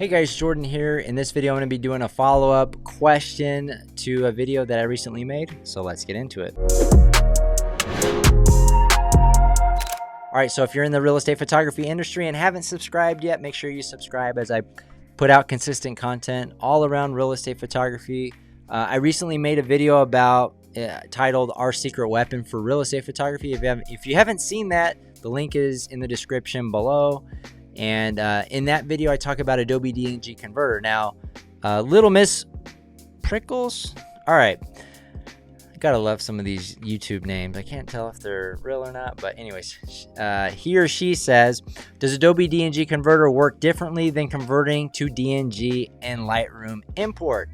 Hey guys, Jordan here. In this video, I'm going to be doing a follow-up question to a video that I recently made. So let's get into it. All right, so if you're in the real estate photography industry and haven't subscribed yet, make sure you subscribe as I put out consistent content all around real estate photography. I recently made a video about titled Our Secret Weapon for Real Estate Photography. If you haven't seen that, the link is in the description below. And in that video, I talk about Adobe DNG Converter. Now, Little Miss Prickles. All right. I gotta love some of these YouTube names. I can't tell if they're real or not. But anyways, he or she says, does Adobe DNG Converter work differently than converting to DNG in Lightroom import?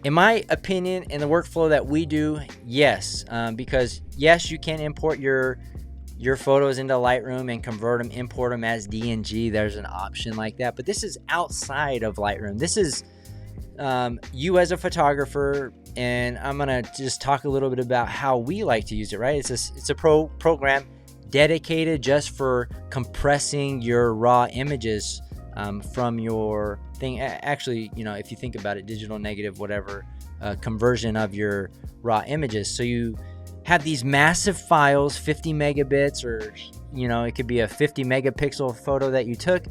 In my opinion, in the workflow that we do, yes. Because yes, you can import your photos into Lightroom and convert them, import them as DNG. There's an option like that, but this is outside of Lightroom. This is you as a photographer, and I'm gonna just talk a little bit about how we like to use it. Right? It's a program dedicated just for compressing your raw images from your thing. Actually, you know, if you think about it, digital negative, whatever, conversion of your raw images. So you have these massive files, 50 megabits, or it could be a 50 megapixel photo that you took.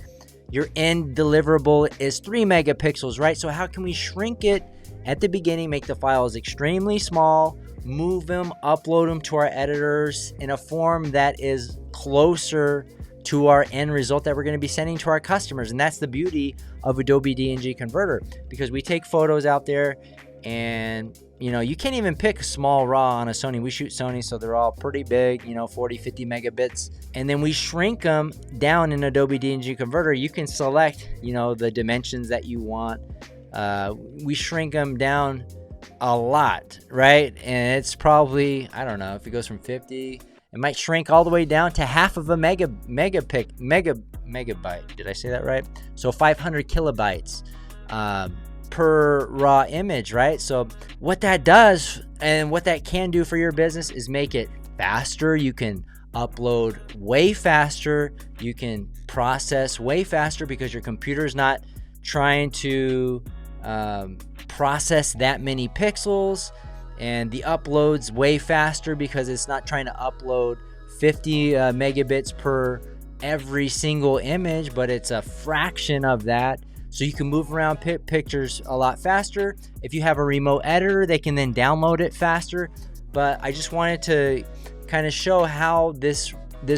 Your end deliverable is 3 megapixels, right? So how can we shrink it at the beginning, make the files extremely small, move them, upload them to our editors in a form that is closer to our end result that we're going to be sending to our customers? And that's the beauty of Adobe DNG Converter, because we take photos out there, and you can't even pick small raw on a Sony. We shoot Sony, so they're all pretty big, 40, 50 megabits. And then we shrink them down in Adobe DNG Converter. You can select, the dimensions that you want. We shrink them down a lot, right? And it's probably, I don't know, if it goes from 50, it might shrink all the way down to half of a megabyte. Did I say that right? So 500 kilobytes. Per raw image, right? So what that does and what that can do for your business is make it faster. You can upload way faster. You can process way faster because your computer is not trying to process that many pixels, and the upload's way faster because it's not trying to upload 50 megabits per every single image, but it's a fraction of that. So you can move around pictures a lot faster. If you have a remote editor, they can then download it faster. But I just wanted to kind of show how this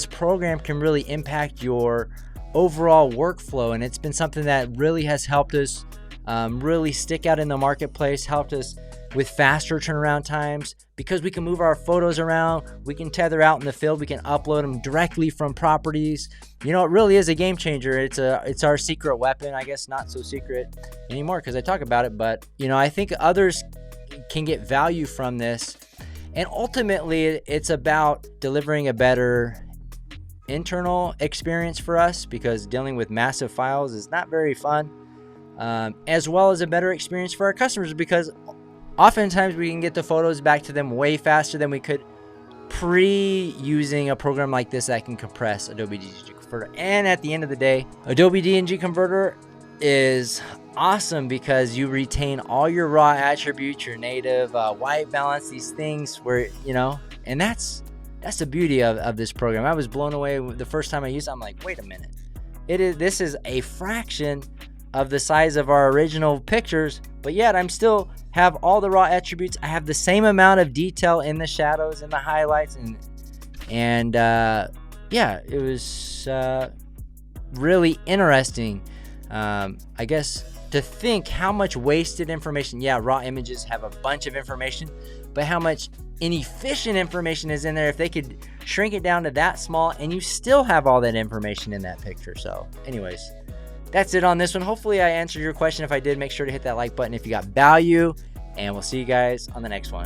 program can really impact your overall workflow. And it's been something that really has helped us really stick out in the marketplace, helped us with faster turnaround times, because we can move our photos around, we can tether out in the field, we can upload them directly from properties. It really is a game changer. It's our secret weapon. I guess not so secret anymore because I talk about it, but I think others can get value from this. And ultimately, it's about delivering a better internal experience for us, because dealing with massive files is not very fun, as well as a better experience for our customers, because oftentimes we can get the photos back to them way faster than we could using a program like this that can compress Adobe DNG Converter. And at the end of the day, Adobe DNG Converter is awesome because you retain all your raw attributes, your native white balance, these things where, and that's the beauty of this program. I was blown away the first time I used it. I'm like, wait a minute. This is a fraction of the size of our original pictures, but yet I'm still have all the raw attributes. I have the same amount of detail in the shadows and the highlights, and yeah, it was really interesting, I guess, to think how much wasted information. Yeah, raw images have a bunch of information, but how much inefficient information is in there if they could shrink it down to that small and you still have all that information in that picture. So anyways, that's it on this one. Hopefully I answered your question. If I did, make sure to hit that like button if you got value, and we'll see you guys on the next one.